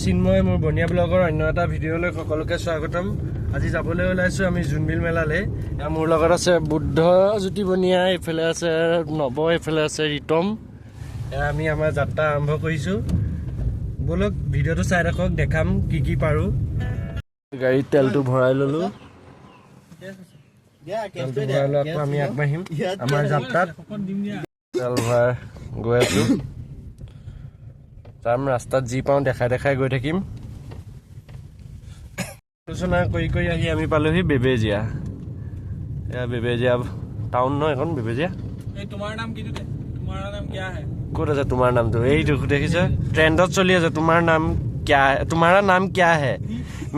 চিন্ময় মোৰ বনিয়া ব্লগৰ অন্য এটা ভিডিঅ'লৈ সকলোকে স্বাগতম। আজি যাবলৈ ওলাইছোঁ আমি জোনবিল মেলালৈ। মোৰ লগত আছে বুদ্ধ জ্যোতি বনিয়া, এইফালে আছে নৱ, এইফালে আছে ৰিতম। আমি আমাৰ যাত্ৰা আৰম্ভ কৰিছোঁ। বলক ভিডিঅ'টো চাই ৰাখক, দেখাম কি কি পাৰোঁ। গাড়ীত তেলটো ভৰাই ল'লোঁ। তেলটো ভৰাই লৈ আকৌ আমি আগবাঢ়িম আমাৰ যাত্ৰাত। তেল ভৰাই গৈ আছোঁ। যাম, ৰাস্তাত যি পাওঁ দেখাই দেখাই গৈ থাকিম। আলোচনা কৰি কৰি আহি আমি পালোহি বেবেজিয়া। এয়া বেবেজিয়া টাউন ন, এখন বেবেজিয়া। ক'ত আছে তোমাৰ নামটো? এইটো দেখিছে ট্ৰেণ্ডত চলি আছে, তোমাৰ নাম ক্যা হে, তোমাৰা নাম ক্যা হে,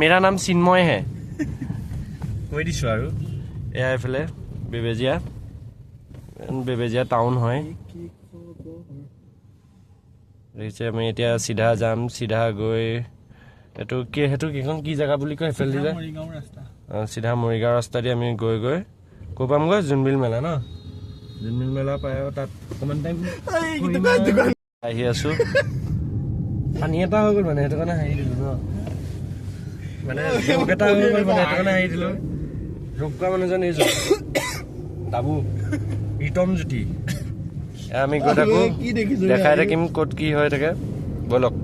মেৰা নাম চিন্ময় হে। কৈ দিছোঁ আৰু। এয়া এইফালে বেবেজিয়া, বেবেজিয়া টাউন হয়। দেখিছে আমি এতিয়া চিধা যাম, চিধা গৈ সেইটো কেইখন কি জেগা বুলি কয় সেইফালে যে চিধা মৰিগাঁও ৰাস্তা দি আমি গৈ গৈ ক'ৰ পামগৈ? জোনবিল মেলা ন। জোনবিল মেলা পাই তাত অকণমান টাইম আহি আছোঁ। পানী এটা হৈ গ'ল মানে, সেইটো কাৰণে হাঁহি দিলোঁ ন, মানে জোক এটা হৈ গ'ল মানে, সেইটো কাৰণে হাঁহি দিলোঁ। জোক কৰা মানুহজন এই বাবু ৰিতম জ্যোতি। আমি গৈ থাকোঁ, দেখাই থাকিম ক'ত কি হৈ থাকে। ব'লক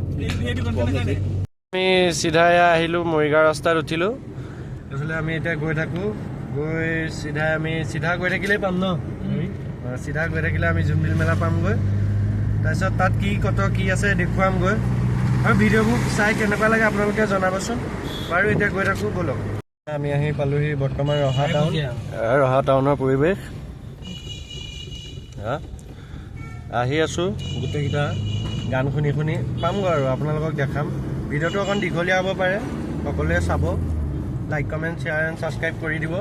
আমি চিধা আহিলোঁ, মৰিগাঁও ৰাস্তাত উঠিলোঁ। এইফালে আমি এতিয়া গৈ থাকোঁ, গৈ চিধা গৈ থাকিলেই পাম ন। চিধা গৈ থাকিলে আমি জোনবিল মেলা পামগৈ। তাৰপিছত তাত কি কত কি আছে দেখুৱামগৈ, আৰু ভিডিঅ'বোৰ চাই কেনেকুৱা লাগে আপোনালোকে জনাবচোন বাৰু। এতিয়া গৈ থাকোঁ, ব'লক। আমি আহি পালোহি বৰ্তমান ৰহা টাউন। ৰহা টাউনৰ পৰিৱেশ আহি আছোঁ। গোটেইকেইটা গান শুনি শুনি পামগৈ আৰু আপোনালোকক দেখাম। ভিডিঅ'টো অকণ দীঘলীয়া হ'ব পাৰে, সকলোৱে চাব। Like comment share and subscribe কৰি দিব।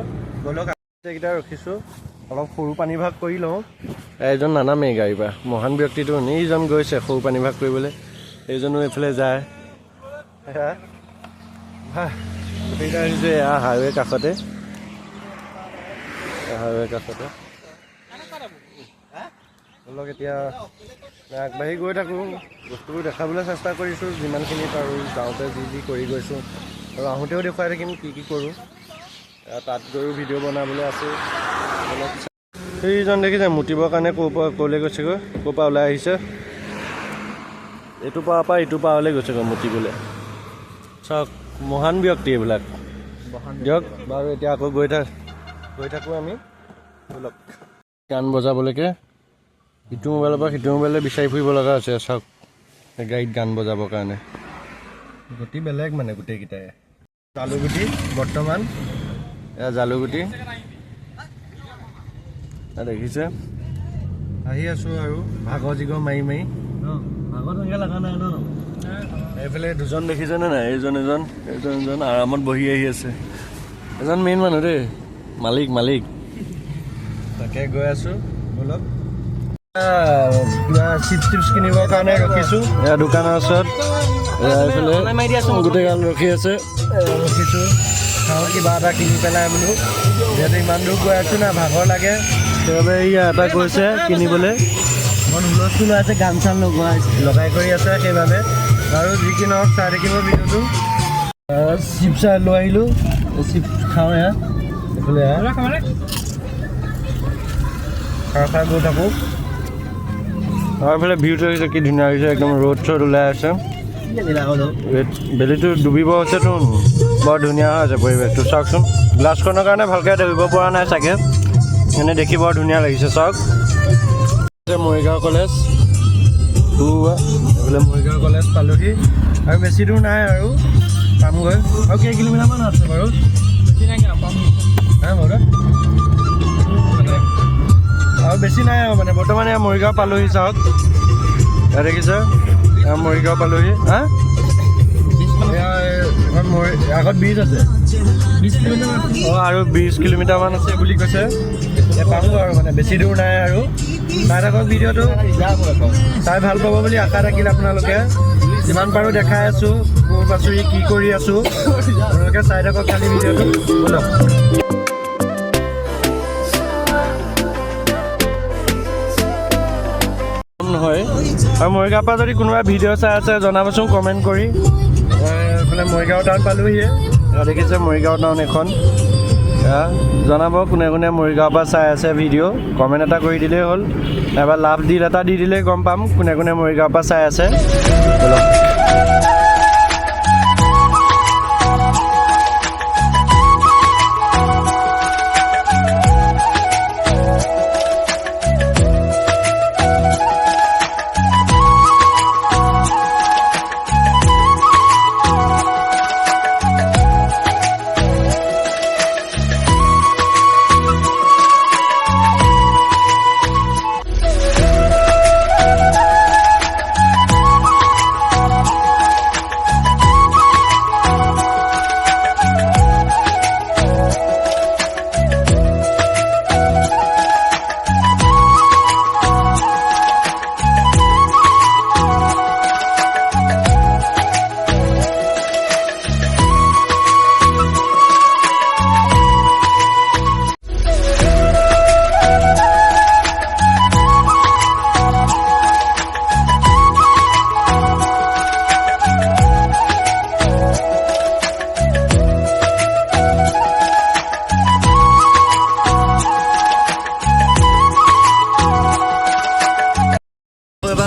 ব'লক, গোটেইকেইটা ৰখিছোঁ, অলপ সৰু পানী ভাগ কৰি লওঁ। এইজন নানামেই গাড়ীৰ পৰা, মহান ব্যক্তিটো এইজন গৈছে সৰু পানী ভাগ কৰিবলৈ। এইজনো এইফালে যায়। গোটেইকেইটা আহিছে এয়া হাইৱে কাষতে, ধৰক এতিয়া আগবাঢ়ি গৈ থাকোঁ। বস্তুবোৰ দেখাবলৈ চেষ্টা কৰিছোঁ যিমানখিনি পাৰোঁ, যাওঁতে যি কৰি গৈছোঁ, আৰু আহোঁতেও দেখুৱাই থাকিম কি কি কৰোঁ। তাত গৈও ভিডিঅ' বনাবলৈ আছে। সেইজন দেখিছে মুতিবৰ কাৰণে ক'লৈ গৈছেগৈ, ক'ৰ পৰা ওলাই আহিছে। এইটো পাৰৰ পৰা ইটো পাৰলৈ গৈছেগৈ মুতিবলৈ। চাওক, মহান ব্যক্তি এইবিলাক। দিয়ক বাৰু, এতিয়া আকৌ গৈ থাকোঁ আমি। ব'লক, গান বজাবলৈকে ইটো মোবাইলৰ পৰা সিটো মোবাইললৈ বিচাৰি ফুৰিব লগা হৈছে। চাওক, গাড়ীত গান বজাবৰ কাৰণে গতি বেলেগ মানে গোটেইকেইটাই। জালুগুটি বৰ্তমান, এয়া জালুগুটি দেখিছে। আহি আছোঁ আৰু ভাগৰ জিগৰ মাৰি ভাগৰ তেনেকৈ লগা নাই ন। এইফালে দুজন দেখিছেনে নাই? এইজন আৰামত বহি আহি আছে। এজন মেইন মানুহ দেই, মালিক। তাকে গৈ আছোঁ। ব'লক, কিবা চিপছ কিনিবৰ কাৰণে ৰখিছোঁ এয়া দোকানৰ ওচৰত। এইফালে গোটেই গান ৰখি আছে, ৰখিছোঁ খাওঁ কিবা এটা কিনি পেলাই বোলো। যিহেতু ইমান দূৰ গৈ আছোঁ না, ভাগৰ লাগে, সেইবাবে এটা গৈছে কিনিবলৈ। মন হুলস্থুল হৈ আছে, গান চান লগাই কৰি আছে, সেইবাবে আৰু যি কি নহওক চাই থাকিব ভিডিঅ'টো। চিপছ লৈ আহিলোঁ, চিপছ খাওঁ। এইফালে খাই গৈ থাকোঁ। আৰু এইফালে ভিউটো হৈছে কি ধুনীয়া হৈছে, একদম ৰ'দ চ'দ ওলাই আছে, বেলিটো ডুবিব হৈছেতো, বৰ ধুনীয়া হৈ আছে পৰিৱেশটো। চাওকচোন, গ্লাছখনৰ কাৰণে ভালকৈ ধৰিব পৰা নাই চাগে, এনেই দেখি বৰ ধুনীয়া লাগিছে। চাওক, মৰিগাঁও কলেজ, এইফালে মৰিগাঁও কলেজ পালোহি, আৰু বেছি দূৰ নাই আৰু পামগৈ। আৰু কেই কিলোমিটাৰমান আছে বাৰু? আৰু বেছি নাই আৰু মানে বৰ্তমান এয়া মৰিগাঁও পালোহি। চাওক, দেখিছে মৰিগাঁও পালোহি। আগত ব্ৰিজ আছে, 20 কিলোমিটাৰ। আৰু 20 কিলোমিটাৰমান আছে বুলি কৈছে। পামগৈ আৰু মানে বেছি দূৰ নাই আৰু। চাই থাকক ভিডিঅ'টো, চাই ভাল পাব বুলি আশা থাকিল আপোনালোকে। যিমান পাৰোঁ দেখাই আছোঁ, ক'ত আছোঁ, কি কৰি আছোঁ, আপোনালোকে চাই থাকক খালি ভিডিঅ'টো। ব'লক, হয়। আৰু মৰিগাঁৱৰ পৰা যদি কোনোবা ভিডিঅ' চাই আছে জনাবচোন কমেণ্ট কৰি। এইফালে মৰিগাঁও টাউন পালোহি। দেখিছে মৰিগাঁও টাউন এখন। জনাব কোনে কোনে মৰিগাঁৱৰ পৰা চাই আছে ভিডিঅ', কমেণ্ট এটা কৰি দিলেই হ'ল, নাইবা লাভ ডিল এটা দি দিলেই গম পাম কোনে কোনে মৰিগাঁৱৰ পৰা চাই আছে।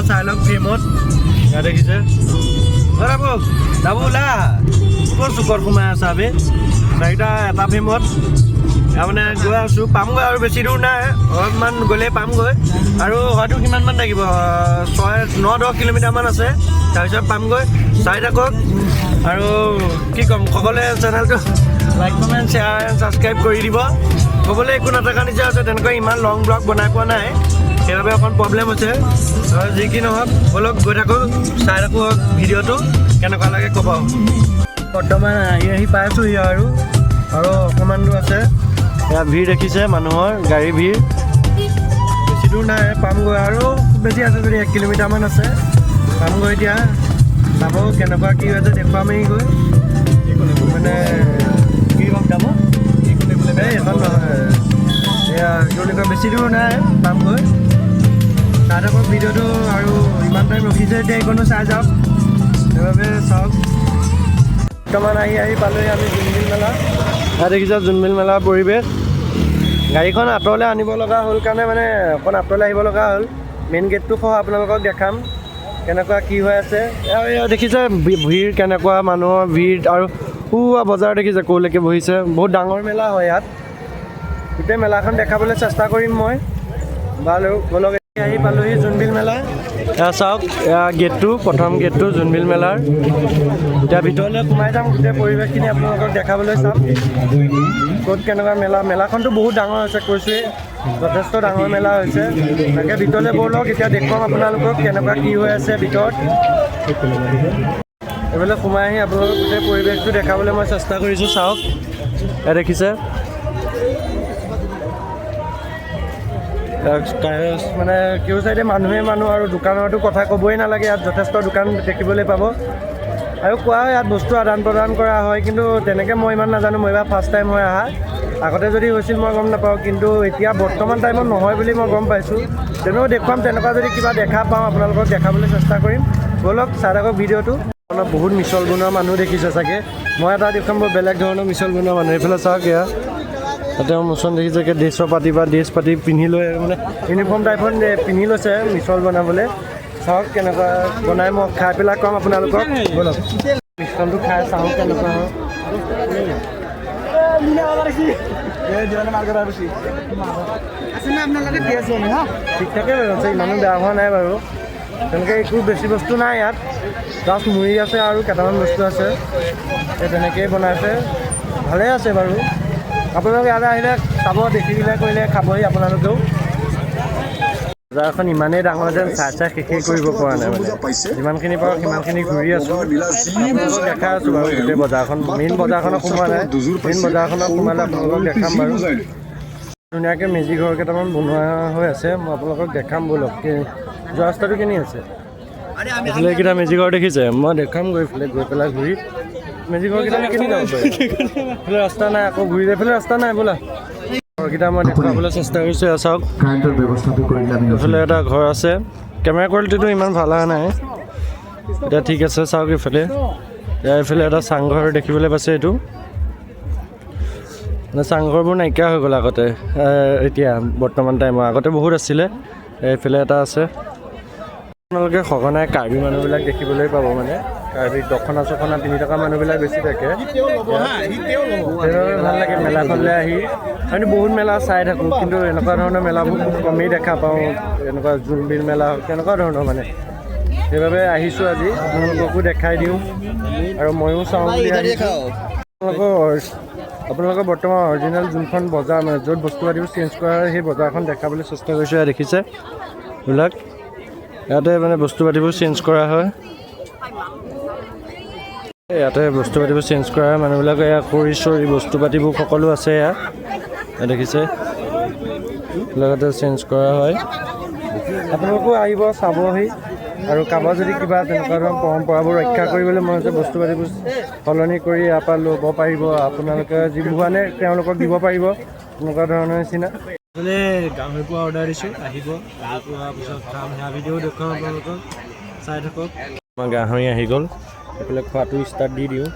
চাই লওক ফ্ৰেমত দেখিছে যাবো ওলা ক'ৰ চুকত সোমাই আছা বে চাৰিটা এটা ফ্ৰেমত তাৰমানে গৈ আছোঁ পামগৈ আৰু বেছি দূৰ নাই অলপমান গ'লে পামগৈ আৰু হয়তো কিমানমান লাগিব 6-9-10 কিলোমিটাৰমান আছে তাৰপিছত পামগৈ চাই থাকক আৰু কি ক'ম সকলোৱে চেনেলটো like comment share and subscribe কৰি দিব ক'বলৈ একো নাথাকা নিচিনা আছে তেনেকৈ ইমান লং ব্লগ বনাই পোৱা নাই সেইবাবে অকণ প্ৰব্লেম হৈছে যি কি নহওক বলক গৈ থাকোঁ চাই থাকোঁ ভিডিঅ'টো কেনেকুৱা লাগে ক'ব বৰ্তমান আহি পাইছোঁহি আৰু অকণমান দূৰ আছে ইয়াত ভিৰ দেখিছে মানুহৰ গাড়ী ভিৰ বেছি দূৰ নাই পামগৈ আৰু বেছি আছে যদি 1 কিলোমিটাৰমান আছে পামগৈ এতিয়া চাব কেনেকুৱা কি হৈছে দেখুৱামেই গৈ মানে কি হওক যাব এই এখন নহয় এয়া কি বুলি কয় বেছি দূৰ নাই পামগৈ চাই থাকক ভিডিঅ'টো আৰু ইমান টাইম ৰখিছে এতিয়া এইখনো চাই যাওক সেইবাবে চাওক বৰ্তমান আহি পালোঁহি আমি জোনবিল মেলা দেখিছে জোনবিল মেলাৰ পৰিৱেশ গাড়ীখন আঁতৰলৈ আনিব লগা হ'ল কাৰণে মানে অকণ আঁতৰলৈ আহিব লগা হ'ল মেইন গেটটো সহ আপোনালোকক দেখাম কেনেকুৱা কি হৈ আছে দেখিছে ভিৰ কেনেকুৱা মানুহৰ ভিৰ আৰু বজাৰ দেখিছে ক'লৈকে বহিছে বহুত ডাঙৰ মেলা হয় ইয়াত গোটেই মেলাখন দেখাবলৈ চেষ্টা কৰিম মই বাৰু বলক আহি পালোঁহি জোনবিল মেলা চাওক গেটটো প্ৰথম গেটটো জোনবিল মেলাৰ এতিয়া ভিতৰলৈ সোমাই যাম গোটেই পৰিৱেশখিনি আপোনালোকক দেখাবলৈ চাম ক'ত কেনেকুৱা মেলাখনটো বহুত ডাঙৰ হৈছে কৈছোঁৱেই যথেষ্ট ডাঙৰ মেলা হৈছে তাকে ভিতৰলৈ ব'লক এতিয়া দেখুৱাম আপোনালোকক কেনেকুৱা কি হৈ আছে ভিতৰত এইফালে সোমাই আহি আপোনালোকক গোটেই পৰিৱেশটো দেখাবলৈ মই চেষ্টা কৰিছোঁ চাওক দেখিছে মানে কেউ চাইডে মানুহে মানুহ আৰু দোকানৰতো কথা ক'বই নালাগে ইয়াত যথেষ্ট দোকান দেখিবলৈ পাব আৰু কোৱা হয় ইয়াত বস্তু আদান প্ৰদান কৰা হয় কিন্তু তেনেকৈ মই ইমান নাজানো মই এবাৰ ফাৰ্ষ্ট টাইম হৈ অহা আগতে যদি হৈছিল মই গম নাপাওঁ কিন্তু এতিয়া বৰ্তমান টাইমত নহয় বুলি মই গম পাইছোঁ তেনেও দেখুৱাম তেনেকুৱা যদি কিবা দেখা পাওঁ আপোনালোকক দেখাবলৈ চেষ্টা কৰিম ব'লক চাই থাকক ভিডিঅ'টো বহুত মিছল বনোৱা মানুহ দেখিছে চাগে মই এটা দেখুৱাম বৰ বেলেগ ধৰণৰ মিছল বনোৱা মানুহ এইফালে চাওক এয়া তাতে মোচন দেখিছে ড্ৰেছৰ পাতি বা ড্ৰেছ পাতি পিন্ধি লৈ মানে ইউনিফৰ্ম টাইপত পিন্ধি লৈছে মিছল বনাবলৈ চাওক কেনেকুৱা বনাই মই খাই পেলাই ক'ম আপোনালোকক ব'লক মিছলটো খাই চাওঁ কেনেকুৱা হয় ঠিক ঠাকে আছে ইমানো বেয়া হোৱা নাই বাৰু তেনেকৈ একো বেছি বস্তু নাই ইয়াত জাষ্ট মুড়ি আছে আৰু কেইটামান বস্তু আছে এই তেনেকৈয়ে বনাইছে ভালেই আছে বাৰু আপোনালোকে ইয়ালৈ আহিলে চাব দেখিলে কৰিলে খাবহি আপোনালোকেও বজাৰখন ইমানেই ডাঙৰ যেন চাই শেষেই কৰিব পৰা নাই মানে যিমানখিনি পাৰোঁ সিমানখিনি ঘূৰি আছোঁ আপোনালোকক দেখাই আছোঁ বাৰু গোটেই বজাৰখন মেইন বজাৰখনত সোমোৱা নাই মেইন বজাৰখনত সোমালে আপোনালোকক দেখাম বাৰু ধুনীয়াকৈ মেজি ঘৰ কেইটামান বনোৱা হৈ আছে মই আপোনালোকক দেখাম ব'লক যোৱা ৰাস্তাটো কেনি আছে এইফালে এইকেইটা মেজি ঘৰ দেখিছে মই দেখাম গৈ পেলাই ঘূৰি মেজি ঘৰকেইটা কেনি যাব পাৰে এইফালে ৰাস্তা নাই আকৌ ঘূৰি এইফালে ৰাস্তা নাই বোলা ঘৰকেইটা মই দেখুৱাবলৈ চেষ্টা কৰিছোঁ চাওক এইফালে এটা ঘৰ আছে কেমেৰা কোৱালিটিটো ইমান ভাল অহা নাই এতিয়া ঠিক আছে চাওক এইফালে এইফালে এটা চাংঘৰ দেখিবলৈ পাইছে। এইটো মানে চাংঘৰবোৰ নাইকিয়া হৈ গ'ল আগতে, এতিয়া বৰ্তমান টাইমত। আগতে বহুত আছিলে। এইফালে এটা আছে। আপোনালোকে সঘনাই কাৰ্বি মানুহবিলাক দেখিবলৈ পাব। মানে কাৰ্বি দখনা চখনা পিন্ধি থকা মানুহবিলাক বেছি থাকে। ভাল লাগে মেলাখনলৈ আহি। আমি বহুত মেলা চাই থাকোঁ, কিন্তু এনেকুৱা ধৰণৰ মেলাবোৰ খুব কমেই দেখা পাওঁ। এনেকুৱা জোনবিল মেলা হওক তেনেকুৱা ধৰণৰ মানে। সেইবাবে আহিছোঁ আজি, আপোনালোককো দেখাই দিওঁ আৰু ময়ো চাওঁ বুলি আহিছোঁ। আপোনালোকৰ বৰ্তমান অৰিজিনেল যোনখন বজাৰ মানে য'ত বস্তু পাতিবোৰ চেঞ্জ কৰা হয়, সেই বজাৰখন দেখাবলৈ চেষ্টা কৰিছোঁ। দেখিছে এইবিলাক, ইয়াতে মানে বস্তু পাতিবোৰ চেঞ্জ কৰা হয়। ইয়াতে বস্তু পাতিবোৰ চেঞ্জ কৰা হয়। মানুহবিলাকে এয়া খৰি চৰি বস্তু পাতিবোৰ সকলো আছে। ইয়াত দেখিছে লগতে চেঞ্জ কৰা হয়। আপোনালোকো আহিব চাবহি। আৰু কাৰোবাৰ যদি কিবা তেনেকুৱা ধৰণৰ পৰম্পৰাবোৰ ৰক্ষা কৰিবলৈ মন আছে, বস্তু পাতিবোৰ সলনি কৰি ইয়াৰ পৰা ল'ব পাৰিব। আপোনালোকে যিবোৰ আনে তেওঁলোকক দিব পাৰিব, তেনেকুৱা ধৰণৰ নিচিনা। গাহৰি পোৱা অৰ্ডাৰ দিছোঁ, আহিব। গাহৰি পোৱাৰ পিছত খাম, সেয়া ভিডিঅ' দেখুৱাম আপোনালোকক, চাই থাকক। আমাৰ গাহৰি আহি গ'ল, এইফালে খোৱাটো ষ্টাৰ্ট দি দিওঁ।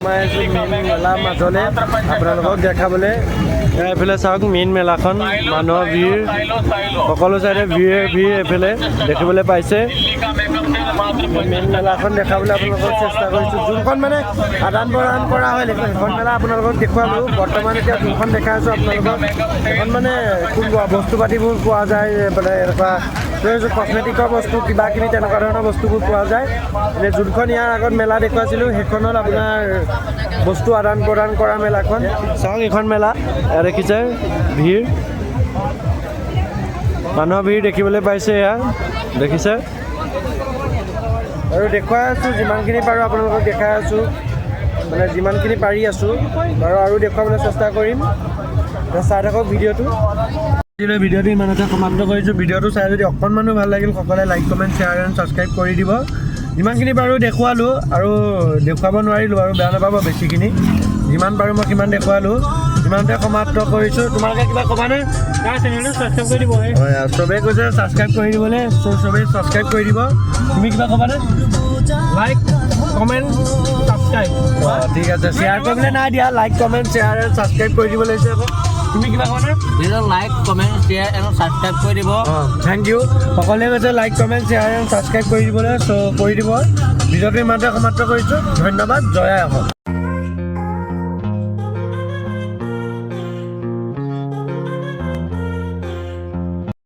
সোমাই আছোঁ মেইন মেলাৰ মাজলৈ আপোনালোকক দেখাবলৈ। এইফালে চাওক মেইন মেলাখন, মানুহৰ ভিৰ, সকলো চাইডে ভিৰ এইফালে দেখিবলৈ পাইছে। মেইন মেলাখন দেখাবলৈ আপোনালোকক চেষ্টা কৰিছোঁ। যোনখন মানে আদান প্ৰদান কৰা হয় সেইখন মেলা আপোনালোকক দেখুৱালোঁ। বৰ্তমান এতিয়া যোনখন দেখাই আছোঁ আপোনালোকক, সেইখন মানে বস্তু পাতিবোৰ পোৱা যায়। মানে এনেকুৱা কচমেটিকৰ বস্তু কিবা কিবি তেনেকুৱা ধৰণৰ বস্তুবোৰ পোৱা যায়। এনে যোনখন ইয়াৰ আগত মেলা দেখুৱাইছিলোঁ সেইখনত আপোনাৰ বস্তু আদান প্ৰদান কৰা মেলাখন। চাওক এইখন মেলা, ইয়াত দেখিছে ভিৰ, মানুহৰ ভিৰ দেখিবলৈ পাইছে। এয়া দেখিছে আৰু দেখুৱাই আছোঁ যিমানখিনি পাৰোঁ আপোনালোকক দেখাই আছোঁ। মানে যিমানখিনি পাৰি আছোঁ বাৰু আৰু দেখুৱাবলৈ চেষ্টা কৰিম। চাই থাকক ভিডিঅ'টো। ভিডিঅ'টো ইমানতে সমাপ্ত কৰিছোঁ। ভিডিঅ'টো চাই যদি অকণমানো ভাল লাগিল, সকলোৱে like comment share and subscribe কৰি দিব। যিমানখিনি পাৰোঁ দেখুৱালোঁ, আৰু দেখুৱাব নোৱাৰিলোঁ আৰু বেয়া নাপাব বেছিখিনি। যিমান পাৰোঁ মই সিমান দেখুৱালোঁ। ইমানতে সমাপ্ত কৰিছোঁ। তোমালোকে কিবা ক'বানে? চেনেলটো ছাবস্ক্ৰাইব কৰি দিব। হয়, চবেই কৈছে ছাবস্ক্ৰাইব কৰি দিবলৈ, চবেই ছাবস্ক্ৰাইব কৰি দিব। তুমি কিবা ক'বানে? Like comment subscribe. ঠিক আছে, শ্বেয়াৰ কৰিবলৈ নাই দিয়া। Like comment share and subscribe কৰি দিব লাগিছে আকৌ। তুমি কিবা ক'বানে? Like comment share and subscribe কৰি দিব। Thank you. সকলোৱে কৈছে like comment share and subscribe কৰি দিবলৈ, চ' কৰি দিব। ভিডিঅ'টো ইমানতে সমাপ্ত কৰিছোঁ। ধন্যবাদ। জয় আই অসম।